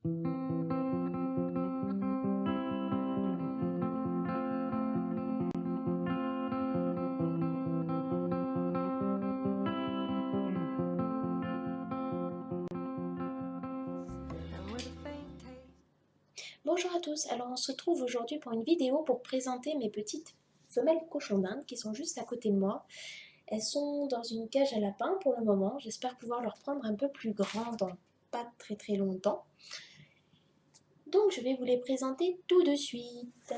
Bonjour à tous, alors on se trouve aujourd'hui pour une vidéo pour présenter mes petites femelles cochons d'Inde qui sont juste à côté de moi. Elles sont dans une cage à lapins pour le moment, j'espère pouvoir leur prendre un peu plus grand dans pas très longtemps. Donc je vais vous les présenter tout de suite.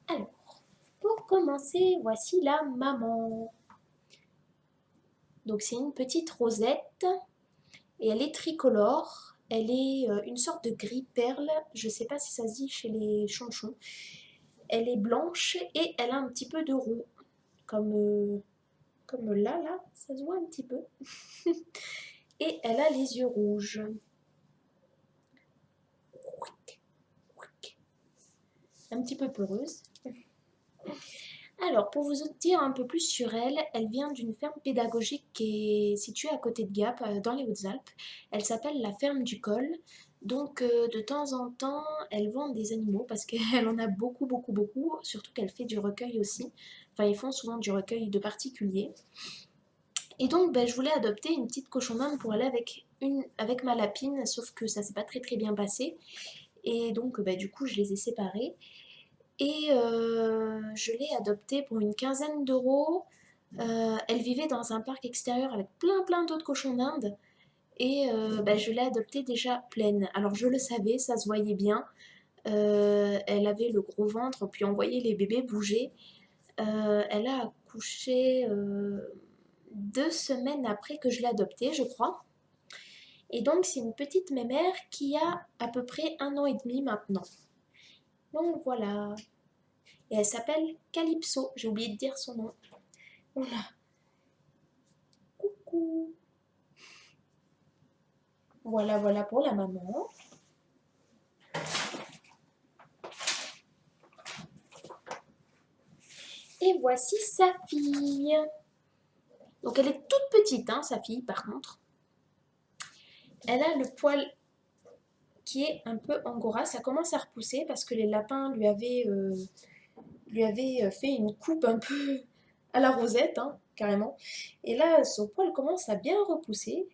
Alors, pour commencer, voici la maman. Donc c'est une petite rosette et elle est tricolore. Elle est une sorte de gris perle, je ne sais pas si ça se dit chez les chonchons. Elle est blanche et elle a un petit peu de roux, comme là, ça se voit un petit peu. Et elle a les yeux rouges. Un petit peu peureuse. Alors, pour vous dire un peu plus sur elle, elle vient d'une ferme pédagogique qui est située à côté de Gap, dans les Hautes-Alpes. Elle s'appelle la ferme du Col. Donc, de temps en temps, elle vend des animaux parce qu'elle en a beaucoup, surtout qu'elle fait du recueil aussi. Enfin, ils font souvent du recueil de particuliers. Et donc, je voulais adopter une petite cochon d'Inde pour aller avec ma lapine, sauf que ça s'est pas très bien passé. Et donc, du coup, je les ai séparés. Et je l'ai adoptée pour une quinzaine d'euros. Elle vivait dans un parc extérieur avec plein d'autres cochons d'Inde. Et je l'ai adoptée déjà pleine. Alors, je le savais, ça se voyait bien. Elle avait le gros ventre, puis on voyait les bébés bouger. Elle a accouché 2 semaines après que je l'ai adoptée, je crois. Et donc, c'est une petite mémère qui a à peu près 1 an et demi maintenant. Donc voilà. Et elle s'appelle Calypso. J'ai oublié de dire son nom. Voilà. Coucou. Voilà pour la maman. Et voici sa fille. Donc elle est toute petite, hein, sa fille, par contre. Elle a le poil qui est un peu angora. Ça commence à repousser parce que les lapins lui avaient fait une coupe un peu à la rosette, hein, carrément. Et là, son poil commence à bien repousser.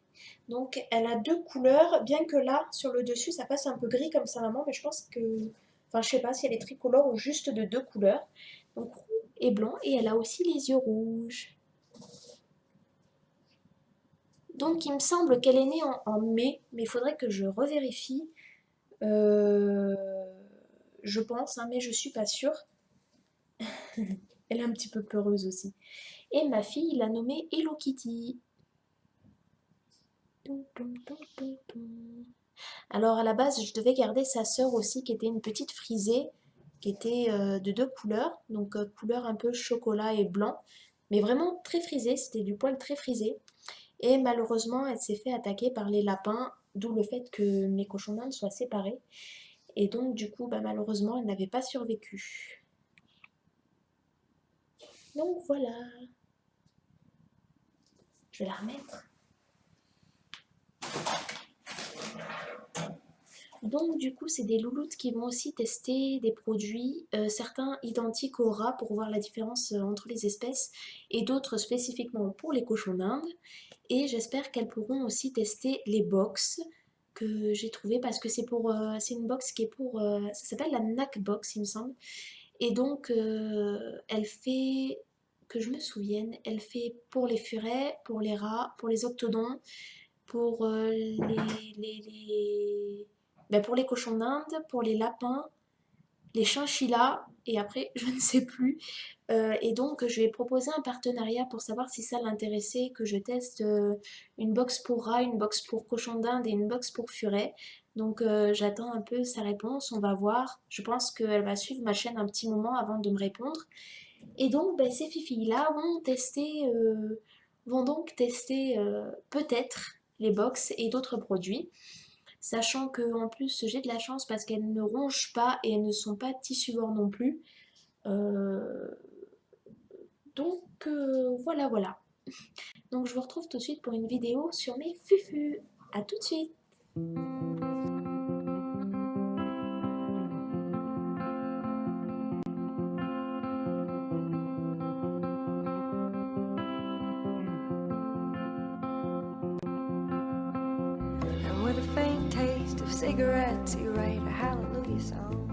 Donc elle a 2 couleurs, bien que là, sur le dessus, ça passe un peu gris comme sa maman, mais je pense que... Enfin, je sais pas si elle est tricolore ou juste de 2 couleurs. Donc roux et blanc, et elle a aussi les yeux rouges. Donc il me semble qu'elle est née en mai, mais il faudrait que je revérifie. Euh, je pense, hein, mais je suis pas sûre. Elle est un petit peu peureuse aussi. Et ma fille l'a nommée Hello Kitty. Alors à la base, je devais garder sa sœur aussi, qui était une petite frisée, qui était de 2 couleurs, donc couleur un peu chocolat et blanc, mais vraiment très frisée, c'était du poil très frisé. Et malheureusement, elle s'est fait attaquer par les lapins, d'où le fait que mes cochons d'Inde soient séparés. Et donc du coup, malheureusement, elle n'avait pas survécu. Donc voilà, je vais la remettre. Donc du coup, c'est des louloutes qui vont aussi tester des produits, certains identiques au rat pour voir la différence entre les espèces et d'autres spécifiquement pour les cochons d'Inde. Et j'espère qu'elles pourront aussi tester les box que j'ai trouvées parce que c'est une box qui est pour... ça s'appelle la NAC box, il me semble. Et donc, elle fait, que je me souvienne, elle fait pour les furets, pour les rats, pour les octodons, pour pour les cochons d'Inde, pour les lapins, les chinchillas, et après, je ne sais plus. Et donc, je lui ai proposé un partenariat pour savoir si ça l'intéressait, que je teste une box pour rat, une box pour cochon d'Inde et une box pour furet. Donc, j'attends un peu sa réponse, on va voir. Je pense qu'elle va suivre ma chaîne un petit moment avant de me répondre. Et donc, ces filles-là vont donc tester peut-être les box et d'autres produits. Sachant que en plus j'ai de la chance parce qu'elles ne rongent pas et elles ne sont pas tissuvores non plus. Euh, donc voilà. Donc je vous retrouve tout de suite pour une vidéo sur mes fufus. À tout de suite. And with a faint taste of cigarettes, you write a hallelujah song.